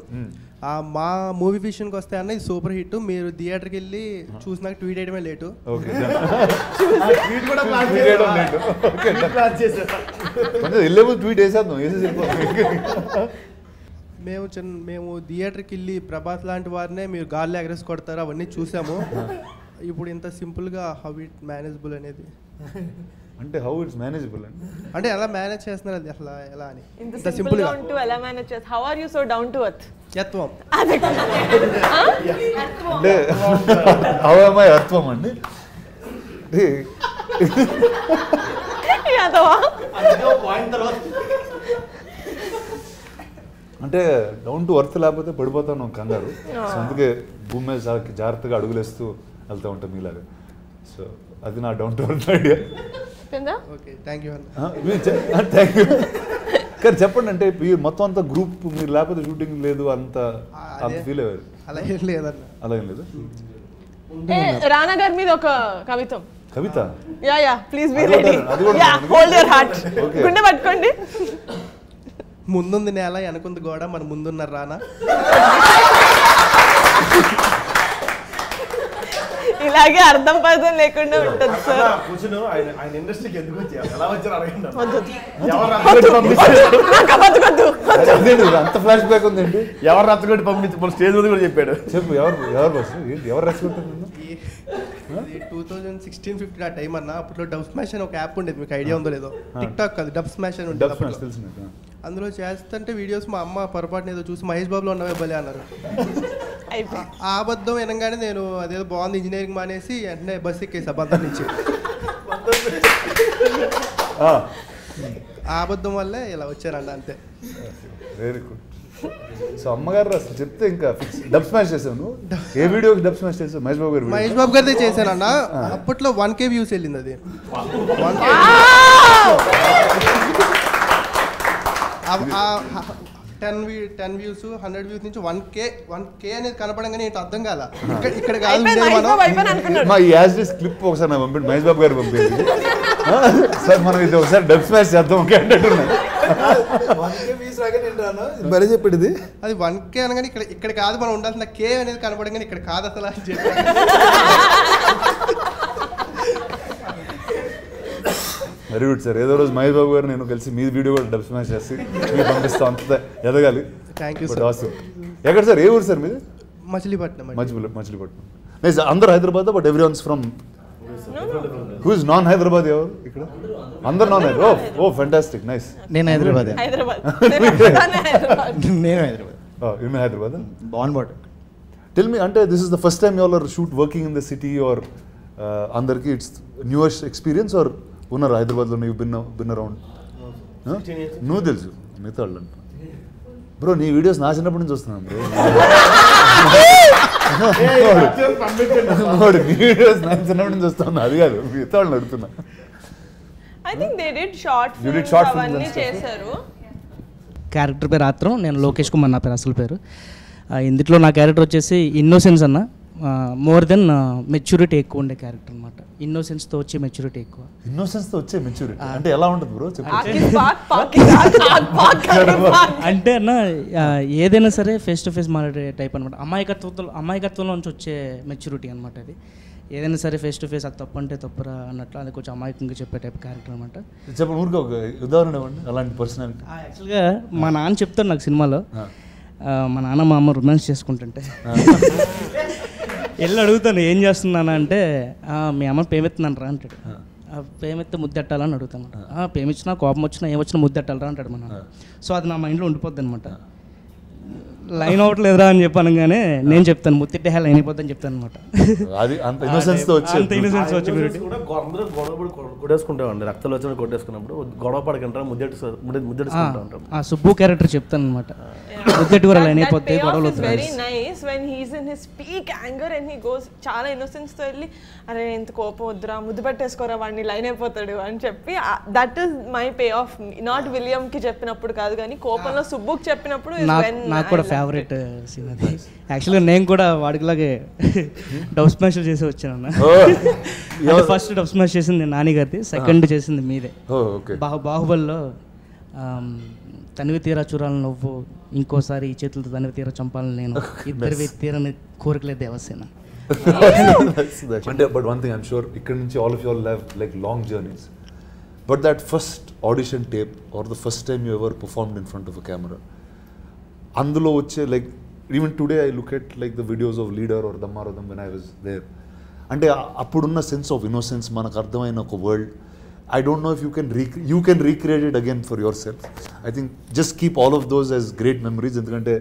మా మూవీ విషయానికి వస్తే అన్న ఇది సూపర్ హిట్. మీరు థియేటర్కి వెళ్ళి చూసినాక ట్వీట్ చేయడమే లేటు. ట్వీట్ వేసేద్దాం. మేము థియేటర్కి వెళ్ళి ప్రభాస్ లాంటి వారినే మీరు గాల్లో ఎగరేసి కొడతారు అవన్నీ చూసాము. ఇప్పుడు ఇంత సింపుల్గా హౌ ఇట్ మేనేజబుల్ అనేది అంటే హౌ ఇట్స్ మేనేజబుల్ అంటే ఎలా మేనేజ్ చేస్తున్నారు అది అసలు ఎలా అని ఇంత సింపుల్ గా ఉంటూ ఎలా మేనేజ్ చేస్తారు? How are you so down to earth? యత్వం అంటే హౌ am I అర్థం అండి అంటే డౌన్ టు ఎర్త్ లేకపోతే పడిపోతాను కంగారు. సో అందుకే భూమి మీద జాగ్రత్తగా అడుగులేస్తూ వెళ్తూ ఉంటాం మీలాగా. సో అది నా down to earth idea. Thank you. కానీ చెప్పండి, అంటే మొత్తం అంతా గ్రూప్ మీరు లేకపోతే షూటింగ్ లేదు అంత ఫీల్ అయ్యారు? అలా ఏం లేదన్న. అలా ఏం లేదు. రానా గారి మీద ఒక కవితం. కవిత? Yeah please be ready. Yeah hold your heart. గుండె పట్టుకోండి. ముందుంది నేల వెనకుంది గోడ మన ముందున్నారు రానా. ఇలాగే అర్థం పర్థం లేకుండా ఉంటుంది సార్. ఆయన ఇండస్ట్రీకి ఎందుకు వచ్చారు, ఎలా వచ్చారు అడగండి. అంత ఫ్లాష్ బ్యాక్ ఉందండి. ఎవరు రచ్చగొట్టి పంపించి మన స్టేజ్ మీద కూడా చెప్పాడు. చెప్పు ఎవరు బస్ ఎవరు రచ్చగొట్టారు? 2016-15 ఆ టైం అన్న. అప్పట్లో డబ్ స్మాష్ అని ఒక యాప్ ఉండేది, మీకు ఐడియా ఉందో లేదో? టిక్ టాక్ కాదు, డబ్ స్మాష్ అని ఉండేది. అందులో చేస్తుంటే వీడియోస్ మా అమ్మ పొరపాటున ఏదో చూసి మహేష్ బాబులో ఉన్నవే బలే అన్నారు. ఆ అబద్ధం వినగానే నేను అదేదో బాగుంది ఇంజనీరింగ్ మానేసి వెంటనే బస్ ఎక్కేసి అబద్ధం నుంచి. ఆ అబద్ధం వల్లే ఇలా వచ్చానండి, అంతే. Very good. సో అమ్మగారు అసలు చెప్తే ఇంకా డబ్ స్మాష్ చేసాను. ఏ వీడియోకి డబ్ స్మాష్ చేసావు? మహేష్ బాబు గారు. మహేష్ బాబు గారిదే చేశానన్న. అప్పట్లో 1K వ్యూస్ వెళ్ళింది అది. 10 వ్యూస్ 100 వ్యూస్ నుంచి 1K అనేది కనపడంగానే ఏంటి అర్థం కాల. ఇక్కడ కాదు మా యాజ్ క్లిప్ ఒకసారి నాకు పంపండి, మహేష్ బాబు గారు పంపింది. సార్ మనం ఇది ఒకసారి డబ్ స్మాష్ చేద్దాం అంటున్నాను. మరీ చెప్పేది అది 1K అనగానే ఇక్కడ కాదు మనం ఉండాల్సిన K అనేది కనపడంగానే ఇక్కడ కాదు అసలు అని చెప్పి. Very good sir. ఏదో రోజు మహేష్ బాబు గారు నేను కలిసి మీ వీడియో కూడా డబ్ స్మాష్ చేసి మీరు పంపిస్తాం, అంత ఎదగాలి. Thank you sir. ఎక్కడ సార్? ఏ ఊరు సార్ మీది? మచిలీపట్నం. మచిలీపట్నం. అందరు Hyderabad, but every ones from who is non Hyderabad? ఎవరు ఇక్కడ? అందరు non Hyderabad. Oh fantastic, nice. నేను హైదరాబాద్. నేను హైదరాబాద్. బాన్ బాట్. టెల్ మీ, అంటే this is the first time you are shoot working in the city or అందరికి ఇట్స్ న్యూయెస్ట్ ఎక్స్పీరియన్స్ ఆర్ ఉన్నారు హైదరాబాద్లో? నువ్వు బిన్ అరౌండ్. నువ్వు తెలుసు, మిగతా వాళ్ళు అంట. బ్రో నీ వీడియోస్ నా చిన్నప్పటి నుంచి వస్తున్నాను బ్రో. నీ వీడియోస్ నా చిన్నప్పటి నుంచి వస్తున్నా, అది కాదు మిగతా వాళ్ళని అడుగుతున్నా. క్యారెక్టర్ పేరు ఆత్రం. నేను లోకేష్ కుమార్ నా పేరు, అసలు పేరు. ఇందులో నా క్యారెక్టర్ వచ్చేసి ఇన్నోసెన్స్ అన్న. మోర్ దెన్ మెచ్యూరిటీ ఎక్కువ ఉండే క్యారెక్టర్ అనమాట. ఇన్నోసెన్స్తో వచ్చే మెచ్యూరిటీ ఎక్కువ. ఇన్నోసెన్స్తో వచ్చే మెచ్యూరిటీ అంటే ఎలా ఉంటుంది బ్రో? అంటే అన్న ఏదైనా సరే ఫేస్ టు ఫేస్ మాట్లాడే టైప్ అనమాట. అమాయకత్వంలో నుంచి వచ్చే మెచ్యూరిటీ అనమాట. అది ఏదైనా సరే ఫేస్ టు ఫేస్ అది తప్పు అంటే తప్పురా అన్నట్లు అది కొంచెం అమాయకంగా చెప్పే టైప్ క్యారెక్టర్ అనమాట. చెప్పండి ఊరికే ఒక ఉదాహరణ ఇవ్వండి అలాంటి పర్సనాలిటీ. యాక్చువల్గా మా నాన్న చెప్తాను నాకు సినిమాలో, మా నాన్న మా అమ్మ రొమాన్స్ చేసుకుంటుంటే వెళ్ళి అడుగుతాను ఏం చేస్తున్నాను అంటే, మీ అమ్మ పేమెత్తున్నాను రా అంటాడు. పేమెత్తే ముద్దెట్టాలని అడుగుతాను. పేమిచ్చినా కోపం వచ్చినా ఏమొచ్చినా ముద్దెట్టాలరా అంటాడు మా నాన్న. సో అది నా మైండ్లో ఉండిపోద్ది అనమాట. లైన్ అవ్వట్లేదురా అని చెప్పాను, కానీ నేను చెప్తాను ముత్తిట్టే లైన్ అయిపోద్దని చెప్తాను అనమాట. అంత ఇన్నోసెన్స్ వచ్చి కొట్టేసుకుంటామండి. రక్తాలు వచ్చిన కొట్టేసుకున్నప్పుడు గొడవ పడకంటారా ముద్దెట్టుకుంటా ఉంటాం. సుబ్బు క్యారెక్టర్ చెప్తాను అనమాట. ముద్దెట్టు కూడా లైన్ అయిపోతే గొడవలు. Very nice when he's in his peak anger and he goes చాలా ఇన్నోసెన్స్ తో వెళ్ళి అరే ఎంత కోపం వద్దురా ముద్దు పెట్టేసుకోరా వాడిని లైన్ అయిపోతాడు అని చెప్పి, that is my pay of. Not William కి చెప్పినప్పుడు కాదు కానీ కోపంలో సుబ్బుకి చెప్పినప్పుడు నాకు కూడా ఫేవరెట్ సీన్ అది. యాక్చువల్గా నేను కూడా వాడికిలాగే డబ్ స్మాష్ చేసి వచ్చాను. ఫస్ట్ డబ్ స్మాష్ చేసింది నాని గారిది, సెకండ్ చేసింది మీదే. బాహుబలిలో తనివి తీరా చూడాలని నువ్వు, ఇంకోసారి ఈ చేతులతో తనివి తీరా చంపాలని నేను, ఇద్దరివి తీరని కోరికలే దేవసేన. అంటే but one thing I'm sure ఇక్కడ నుంచి all of you all have like long journeys, but that first audition tape or the first time you ever performed in front of a camera, అందులో వచ్చే like even today I look at like the videos of leader or దమ్మారథం when I was there, అంటే అప్పుడున్న sense of innocence, మనకు అర్థమైన ఒక world. I don't know if you can recreate it again for yourself. I think just keep all of those as great memories. ఎందుకంటే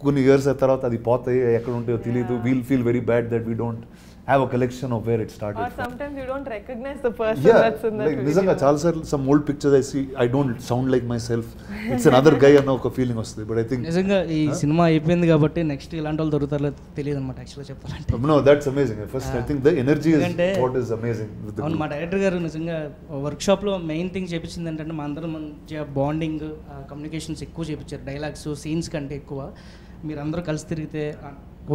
కొన్ని years తర్వాత అది పోతాయి, ఎక్కడ ఉంటాయో తెలియదు. We'll feel very bad that we don't have a collection of where it started. Or sometimes you don't recognize the person that's in that video. నిజంగా చాలా సార్లు some old pictures I see, I don't sound like myself. It's another guy అన్న ఒక feeling వస్తుంది. But I think నిజంగా ఈ cinema అయిపోయింది కాబట్టి నెక్స్ట్ ఇలాంటి వాళ్ళు దొరుకుతారో తెలియదు అనమాట యాక్చువల్గా చెప్పాలంటే. No, that's amazing. First I think the energy is what is amazing with the అవును, మా డైరెక్టర్ గారు నిజంగా వర్క్షాప్లో మెయిన్ థింగ్ చేపించింది ఏంటంటే మా అందరం మంచిగా బాండింగ్, కమ్యూనికేషన్స్ ఎక్కువ చేయించారు. డైలాగ్స్ సీన్స్ కంటే ఎక్కువ మీరందరూ కలిసి తిరిగితే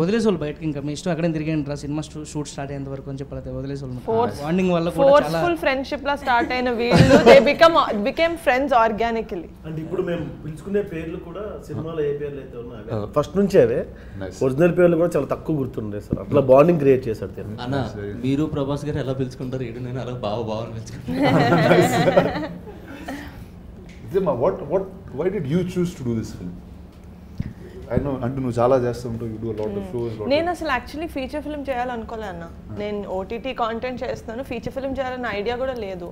వదిలేసి వాళ్ళు బయటకి, ఇంకా మీ ఇష్టం అక్కడే తిరిగండి రా, సినిమా షూట్ స్టార్ట్ అయ్యేంత వరకు అని చెప్పాలి. వదిలేసి వాళ్ళు బాండింగ్ వల్ల కూడా ఫోర్స్ఫుల్ ఫ్రెండ్షిప్ లా స్టార్ట్ అయిన వీళ్ళు దే బికమ్ ఫ్రెండ్స్ ఆర్గానికలీ. అంటే ఇప్పుడు మేము పిలుచుకునే పేర్లు కూడా సినిమాలో ఏ పేర్లు అయితే ఉన్నాయో ఫస్ట్ నుంచే అవే, ఒరిజినల్ పేర్లు కూడా చాలా తక్కువ గుర్తుండే సార్. అట్లా బాండింగ్ క్రియేట్ చేశారు. అన్న మీరు ప్రభాస్ గారు ఎలా పిలుచుకుంటారు, ఏడు నేను అలా బాగా పిలుచుకుంటాను. Why did you choose to do this film? I know అంటే నువ్వు చాలా చేస్తుంటావు, you do a lot of shows. నేను అసలు యాక్చువల్లీ ఫీచర్ ఫిల్మ్ చేయాలనుకోలే అన్న. నేను ఓటీటీ కాంటెంట్ చేస్తున్నాను, ఫీచర్ ఫిల్మ్ చేయాలన్న ఐడియా కూడా లేదు.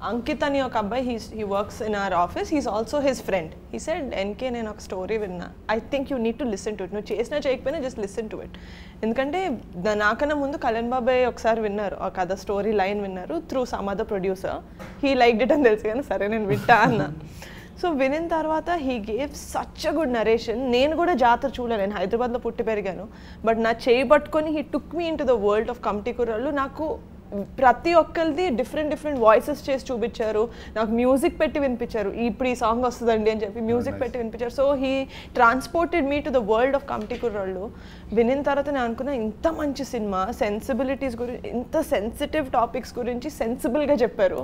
అంకిత్ అని ఒక అబ్బాయి, he works in our office, he's also his friend. He said NK నేను ఒక స్టోరీ విన్నా, I think you need to listen to it. నువ్వు చేసినా చేయకపోయినా జస్ట్ లిసన్ టు ఇట్. ఎందుకంటే నాకన్నా ముందు కళ్యాణ్ బాబాయ్ ఒకసారి విన్నారు, ఆ కథ స్టోరీ లైన్ విన్నారు through some other producer. He liked it అని తెలుసు కానీ సరే నేను వింటా అన్న. సో వినిన తర్వాత he gave such a good narration. నేను కూడా జాతర చూడలేను, నేను హైదరాబాద్లో పుట్టి పెరిగాను. బట్ నా చేయి పట్టుకొని he took me in to the world of committee కుర్రాళ్ళు. నాకు ప్రతి ఒక్కరిది డిఫరెంట్ వాయిసెస్ చేసి చూపించారు, నాకు మ్యూజిక్ పెట్టి వినిపించారు. ఇప్పుడు ఈ సాంగ్ వస్తుందండి అని చెప్పి మ్యూజిక్ పెట్టి వినిపించారు. So he transported me to the world of committee కుర్రాళ్ళు. వినిన తర్వాత నేను అనుకున్నా, ఇంత మంచి సినిమా, సెన్సిబిలిటీస్ గురించి, ఇంత సెన్సిటివ్ టాపిక్స్ గురించి సెన్సిబుల్గా చెప్పారు.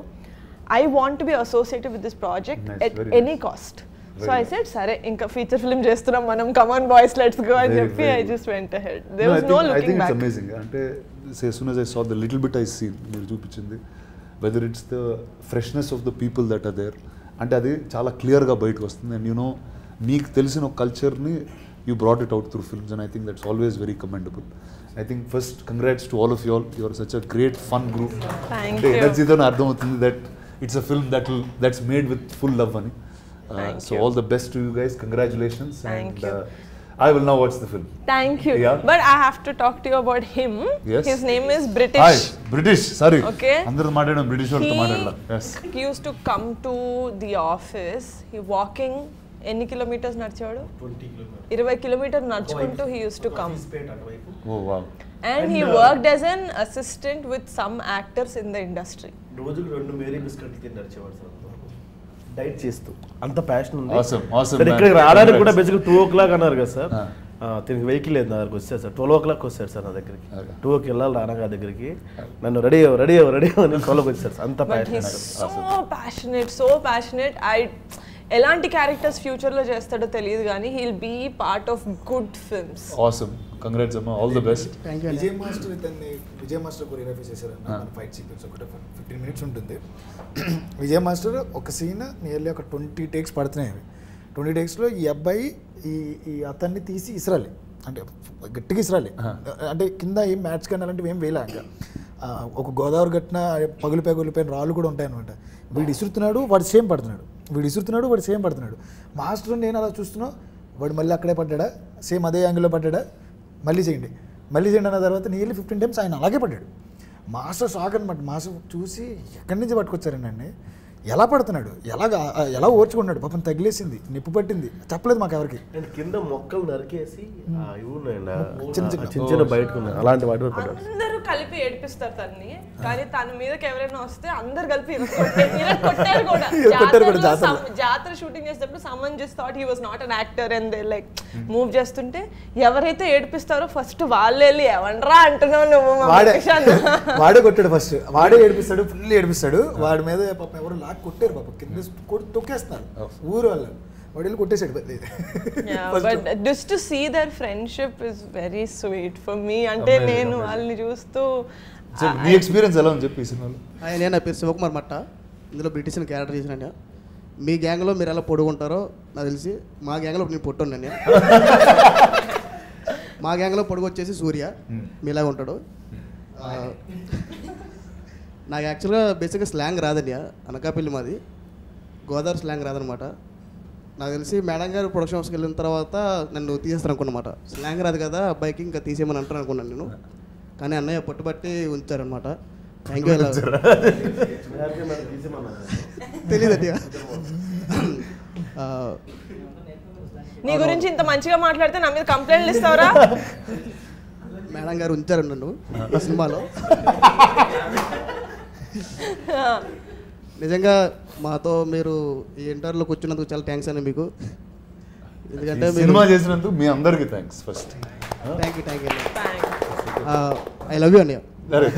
I want to be associated with this project at any cost. So I said, sare, inka feature film chestunnam manam, come on boys, let's go and చెప్పి I just went ahead. There was no looking back. I think it's amazing. అంటే as soon as I saw the little bit I seen మీరు చూపించింది, whether it's the freshness of the people that are there, అంటే అది చాలా క్లియర్గా బయటకు వస్తుంది. And you know మీకు తెలిసిన ఒక కల్చర్ని you brought it out through films, and I think that's always very commendable. I think first congrats to all of you all. You are such a great fun group. Thank you. Energy tho na ardham avutundi that it's a film that's made with full love ani. So all the best to you guys. Congratulations. Thank you. I will now watch the film. Thank you. Yeah. But I have to talk to you about him. Yes. His name is British. Hi, British. Sorry. Okay. Andaru maatladam British valto maatladala. Yes. He used to come to the office. He walking ఎన్ని kilometres నడిచాడు? 20 kilometre నడుచుకుంటూ he used to come. Oh wow. And he worked as an assistant with some actors in the industry. రోజుకు 2 Mary బిస్కెట్లు తిని నడిచేవాడు sir, diet చేస్తూ. అంత passion ఉంది. Awesome. Sir ఇక్కడికి రావడానికి కూడా బేసిక్గా 2 o'clock అన్నారు కదా సార్. తిరిగి వెహికల్ లేదు నా దగ్గరికి వచ్చారు సార్. 12 o'clock వచ్చారు సార్ నా దగ్గరికి. 2కి వెళ్ళాలి రానగా దగ్గరికి. నన్ను రెడీ అని 12కి వచ్చారు సార్. అంత ప్యాషనేట్, సో ప్యాషనేట్. ఎలాంటి క్యారెక్టర్స్ ఫ్యూచర్లో చేస్తాడో తెలియదు కానీ he'll be part of good films. Awesome, congrats అమ్మా, all the best. Vijay master choreography చేశారన్న. ఫైట్ సీక్వెన్స్ ఒకటి 15 minutes ఉంటుంది. విజయ్ మాస్టర్ ఒక సీన్ నియర్లీ ఒక 20 takes పడుతున్నాయి. 20 takesలో ఈ అబ్బాయి ఈ అతన్ని తీసి ఇసరాలి, అంటే గట్టిగా ఇసరాలి. అంటే కింద ఏం మ్యాట్స్ కానీ అలాంటివి ఏం వేయలే. ఇంకా ఒక గోదావరి గట్టిన పగులిపోయిన రాళ్ళు కూడా ఉంటాయి అనమాట. వీడు ఇసురుతున్నాడు, వాడు సేమ్ పడుతున్నాడు. మాస్టర్ నేను అలా చూస్తున్నా, వాడు మళ్ళీ అక్కడే పడ్డా, సేమ్ అదే యాంగిల్లో పడ్డా. మళ్ళీ చేయండి అన్న తర్వాత నియర్లీ 15 times ఆయన అలాగే పడ్డాడు. మాస్టర్ షాక్ అనమాట. మాస్టర్ చూసి ఎక్కడి నుంచి పట్టుకొచ్చారండి, ఎలా పడుతున్నాడు, ఎలా ఓర్చుకున్నాడు, పాపం తగిలేసింది, నిప్పు పట్టింది, చెప్పలేదు మాకు ఎవరికి. కింద మొక్కలు నరికేసి చిన్న బయటకు అలాంటి వాటి అందరూ కలిపి ఏడిపిస్తారు తన్ని, కానీ తన మీదకి ఎవరైనా వస్తే అందరు కలిపి కొట్టారు కూడా. జాతర షూటింగ్ చేసేటప్పుడు someone just thought he was not an actor and they like move చేస్తుంటే ఎవరైతే ఏడిపిస్తారో ఫస్ట్ వాళ్ళు వెళ్ళి ఎవనరా అంటున్నావు నువ్వు, వాడే కొట్టాడు ఫస్ట్. వాడే ఏడిపిస్తాడు, ఫుల్ ఏడిపిస్తాడు. వాడి మీద పాపం ఎవరు కొట్టారు, పాపం కింద తొక్కేస్తున్నారు ఊరు వాళ్ళు. వాడు కొట్టేసాడు. But just to see their friendship is very sweet for me. అంటే నేను వాళ్ళని చూస్తూ మీ ఎక్స్పీరియన్స్ ఎలా అని చెప్పి ఈ సినిమాలో. నేను నా పేరు శివకుమార్ మట్ట, ఇందులో బ్రిటిష్ క్యారెక్టర్ చేసిన. మీ గ్యాంగ్లో మీరు ఎలా పొడుగుంటారో నాకు తెలిసి, మా గ్యాంగ్లో నేను పొట్టున్నాను. నేను మా గ్యాంగ్లో పొడుగు వచ్చేసి సూర్య, మీలాగా ఉంటాడు. నాకు యాక్చువల్గా బేసిక్గా స్లాంగ్ రాదండి, అనకాపల్లి మాది, గోదావరి స్లాంగ్ రాదనమాట. నాకు తెలిసి మేడం గారు ప్రొడక్షన్ హౌస్కి వెళ్ళిన తర్వాత నన్ను తీసేస్తారు అనుకున్నమాట. స్లాంగ్ రాదు కదా అబ్బాయికి, ఇంకా తీసేయమని అంటారు అనుకున్నాను నేను. కానీ అన్నయ్య పట్టుబట్టి ఉంచారనమాట. Thank you. తెలీదండి. నీ గురించి ఇంత మంచిగా మాట్లాడితే నా మీద కంప్లైంట్లు ఇస్తావరా? మేడం గారు ఉంచారు నన్ను ఆ సినిమాలో. నిజంగా మాతో మీరు ఈ ఇంటర్వ్యూలో కూర్చున్నందుకు చాలా థ్యాంక్స్ అండి మీకు. ఎందుకంటే సినిమా చేసినందుకు మీ అందరికీ thanks first. Thank you. I love you అన్నయ్య.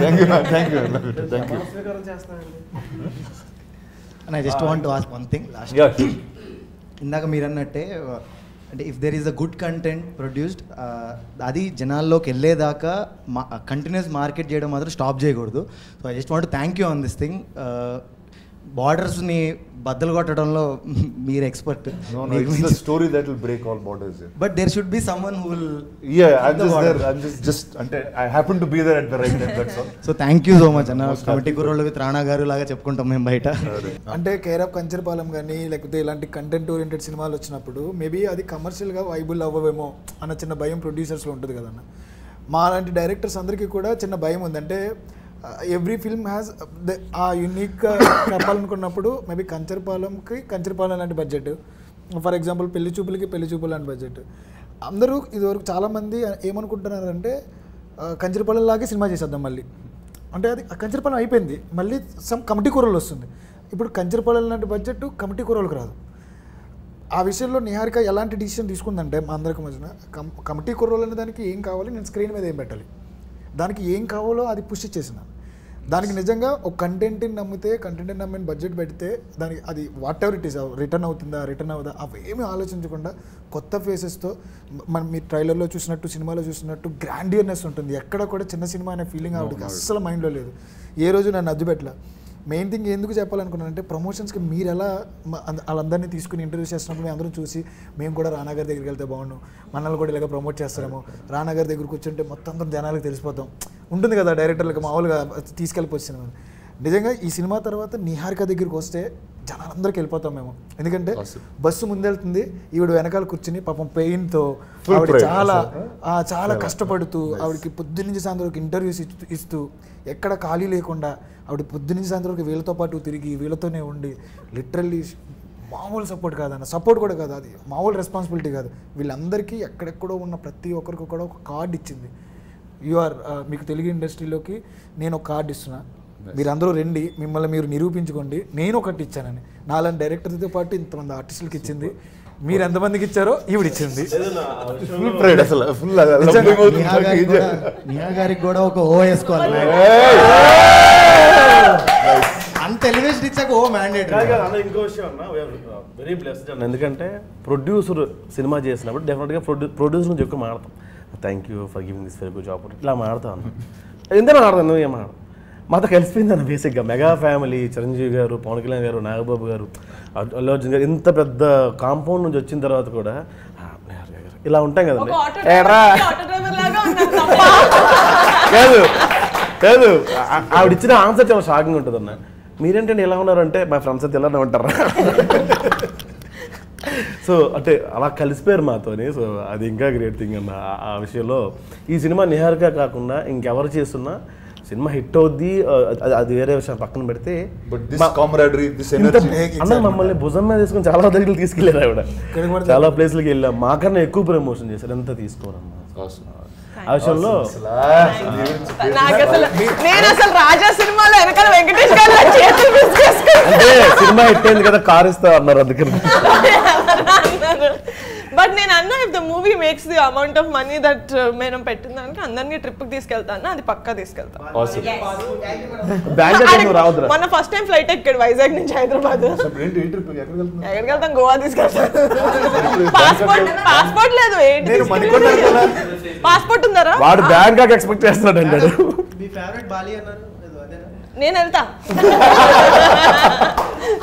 Thank you. And I just want to ask one thing last. ఇందాక మీరు అన్నట్టే, అంటే if there is a good content produced, అది జనాల్లోకి వెళ్ళేదాకా కంటిన్యూస్ మార్కెట్ చేయడం మాత్రం స్టాప్ చేయకూడదు. So I just want thank you on this thing. బార్డర్స్ని బద్దలు కొట్టడంలో మీరు expert. Story that will break all borders. But there should be someone who will. I happen to be there at the right time, that's all. So thank you so much అన్న. Committee కుర్రోళ్ళు with Rana గారు లాగా చెప్పుకుంటాం మేము బయట. అంటే care of Kancharapalem కానీ లేకపోతే ఇలాంటి కంటెంట్ ఓరియంటెడ్ సినిమాలు వచ్చినప్పుడు మేబీ అది కమర్షియల్గా వైబుల్ అవ్వవేమో అన్న చిన్న భయం ప్రొడ్యూసర్స్లో ఉంటుంది కదన్న. మా లాంటి డైరెక్టర్స్ అందరికీ కూడా చిన్న భయం ఉంది. అంటే ఎవ్రీ ఫిల్మ్ హ్యాస్ ఆ యూనిక్గా చెప్పాలనుకున్నప్పుడు మేబీ కంచరపాలెం లాంటి బడ్జెట్, ఫర్ ఎగ్జాంపుల్ పెళ్లి చూపులు లాంటి బడ్జెట్. అందరూ ఇదివరకు చాలామంది ఏమనుకుంటున్నారంటే కంచరపాలెం లాగే సినిమా చేసేద్దాం మళ్ళీ. అంటే అది కంచరపాలెం అయిపోయింది, మళ్ళీ సమ్ కమిటీ కూరలు వస్తుంది. ఇప్పుడు కంచరపాలెం లాంటి బడ్జెట్ కమిటీ కూరలకు రాదు. ఆ విషయంలో నిహారిక ఎలాంటి డిసిషన్ తీసుకుందంటే మా అందరికి మధ్యన కమిటీ కూరలు అనే దానికి ఏం కావాలి, నేను స్క్రీన్ మీద ఏం పెట్టాలి, దానికి ఏం కావాలో అది పుష్ చేసిన. దానికి నిజంగా ఒక కంటెంట్ని నమ్మిన బడ్జెట్ పెడితే దానికి అది what ever it is return అవుతుందా అవేమీ ఆలోచించకుండా కొత్త ఫేసెస్తో మనం మీ ట్రైలర్లో చూసినట్టు సినిమాలో చూసినట్టు గ్రాండియర్నెస్ ఉంటుంది. ఎక్కడ కూడా చిన్న సినిమా అనే ఫీలింగ్ ఆవిడకి అస్సలు మైండ్లో లేదు. ఏ రోజు నన్ను అడ్డుపెట్టలే. మెయిన్ థింగ్ ఎందుకు చెప్పాలనుకున్నానంటే ప్రమోషన్స్కి మీరు ఎలా వాళ్ళందరినీ తీసుకుని ఇంటర్వ్యూ చేస్తున్నప్పుడు మేము అందరం చూసి మేము కూడా రానా గారి దగ్గరికి వెళ్తే బాగుండు, మనల్ని కూడా ఇలాగ ప్రమోట్ చేస్తారేమో, రానా గారి దగ్గర కూర్చుంటే మొత్తం అందరం జనాలకు తెలిసిపోతాం ఉంటుంది కదా డైరెక్టర్లకు మామూలుగా తీసుకెళ్ళిపోవచ్చు. నిజంగా ఈ సినిమా తర్వాత నిహారిక దగ్గరికి వస్తే జనాలందరికి వెళ్ళిపోతాం మేము. ఎందుకంటే బస్సు ముందెళ్తుంది, ఈవిడ వెనకాల కూర్చుని పాపం పెయిన్తో ఆవిడ చాలా కష్టపడుతూ ఆవిడకి పొద్దున్నుంచి సాయంత్రం వరకు ఇంటర్వ్యూస్ ఇస్తూ ఎక్కడ ఖాళీ లేకుండా ఆవిడ పొద్దున్నుంచి సాయంత్రం వరకు వీళ్ళతో పాటు తిరిగి వీళ్ళతోనే ఉండి లిటరల్లీ మామూలు సపోర్ట్ కాదన్న, సపోర్ట్ కూడా కాదు, అది మామూలు రెస్పాన్సిబిలిటీ కాదు. వీళ్ళందరికీ ఎక్కడెక్కడో ఉన్న ప్రతి ఒక్కరికి కూడా ఒక కార్డు ఇచ్చింది. మీకు తెలుగు ఇండస్ట్రీలోకి నేను ఒక కార్డు ఇస్తున్నా, మీరందరూ రండి, మిమ్మల్ని మీరు నిరూపించుకోండి, నేను ఒకటి ఇచ్చానని. నాలాంటి డైరెక్టర్తో పాటు ఇంతమంది ఆర్టిస్టులకి ఇచ్చింది. మీరు ఎంతమందికి ఇచ్చారో ఈవిడ ఇచ్చింది. నిహా గారికి కూడా ఒక ఓ వేసుకోవాలి. అంత ఎలివేషన్ ఇచ్చాక ఓ మ్యాండేట్. ఇంకో విషయం అన్న, వెరీ బ్లెస్డ్ అన్న. ఎందుకంటే ప్రొడ్యూసర్ సినిమా చేసినప్పుడు డెఫినెట్గా ప్రొడ్యూసర్ నుంచి ఎక్కువ మాడతాం. Thank you for giving this very good opportunity ఇట్లా మాడతాం అన్న. ఎందుకు మాడతాను, ఏం మాడతాం, మాతో కలిసిపోయింది అన్న. బేసిక్గా మెగా ఫ్యామిలీ, చిరంజీవి గారు, పవన్ కళ్యాణ్ గారు, నాగబాబు గారు, అల్లు అర్జున్ గారు, ఇంత పెద్ద కాంపౌండ్ నుంచి వచ్చిన తర్వాత కూడా ఇలా ఉంటాం కదండి. కాదు ఆవిడ ఇచ్చిన ఆన్సర్ చాలా షాకింగ్ ఉంటుంది అన్న. మీరేంటంటే ఎలా ఉన్నారంటే మా ఫ్రెండ్స్ అయితే ఇలానే ఉంటారా. సో అంటే అలా కలిసిపోయారు మాతోని. సో అది ఇంకా గ్రేట్ థింగ్ అన్న. ఆ విషయంలో ఈ సినిమా నిహారిక కాకుండా ఇంకెవరు చేస్తున్నా సినిమా హిట్ అవుద్ది, అది వేరే విషయం పక్కన పెడితే అన్న మమ్మల్ని భుజం మీద తీసుకుని చాలా దగ్గర తీసుకెళ్ళారు ఆవిడ. చాలా ప్లేస్లకి వెళ్ళాం, మాకన్నా ఎక్కువ ప్రమోషన్ చేశారు. ఎంత తీసుకోరమ్మా ఆ విషయంలో. అంటే సినిమా హిట్ అయింది కదా కార్ ఇస్తా అన్నారు అందుకని. బట్ నేను అన్నా if the movie movie makes the amount of money that మనం పెట్టిన దానికి అందరినీ ట్రిప్ కి తీసుకెళ్తాను, అది పక్కా తీసుకెళ్తాను. మన ఫస్ట్ టైం ఫ్లైట్ ఎక్కాడు వైజాగ్ నుంచి హైదరాబాద్. ఎక్కడికి వెళ్తాం? గోవా తీసుకెళ్తాను. పాస్పోర్ట్ లేదు. పాస్పోర్ట్ ఉందారా? వాడు బ్యాంకాక్ ఎక్స్పెక్ట్ చేస్తున్నాడు అంటాడు. మీ ఫేవరెట్ బాలి అన్నారు, అదేనా? నేను వెళ్తా.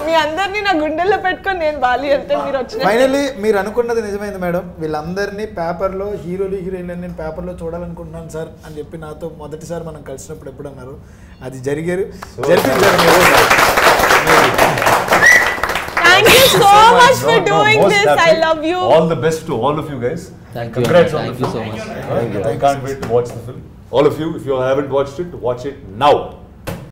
మీ అందరినీ నా గుండెల్లో పెట్టుకొని నేను బాలి వెళ్తే మీరు వచ్చిన. ఫైనల్లీ మీరు అనుకున్నది నిజమైంది మేడం. వీళ్ళందరినీ పేపర్లో హీరోలు హీరోయిన్ నేను పేపర్లో చూడాలనుకుంటున్నాను సార్ అని చెప్పి నాతో మొదటిసారి మనం కలిసినప్పుడు ఎప్పుడు అన్నారు. అది జరిగారు. Thank you so much for doing this. I love you. All the best to all of you guys. Thank you. Congrats on Thank the you film. so much. I can't wait to watch the film. All of you, if you haven't watched it, watch it now.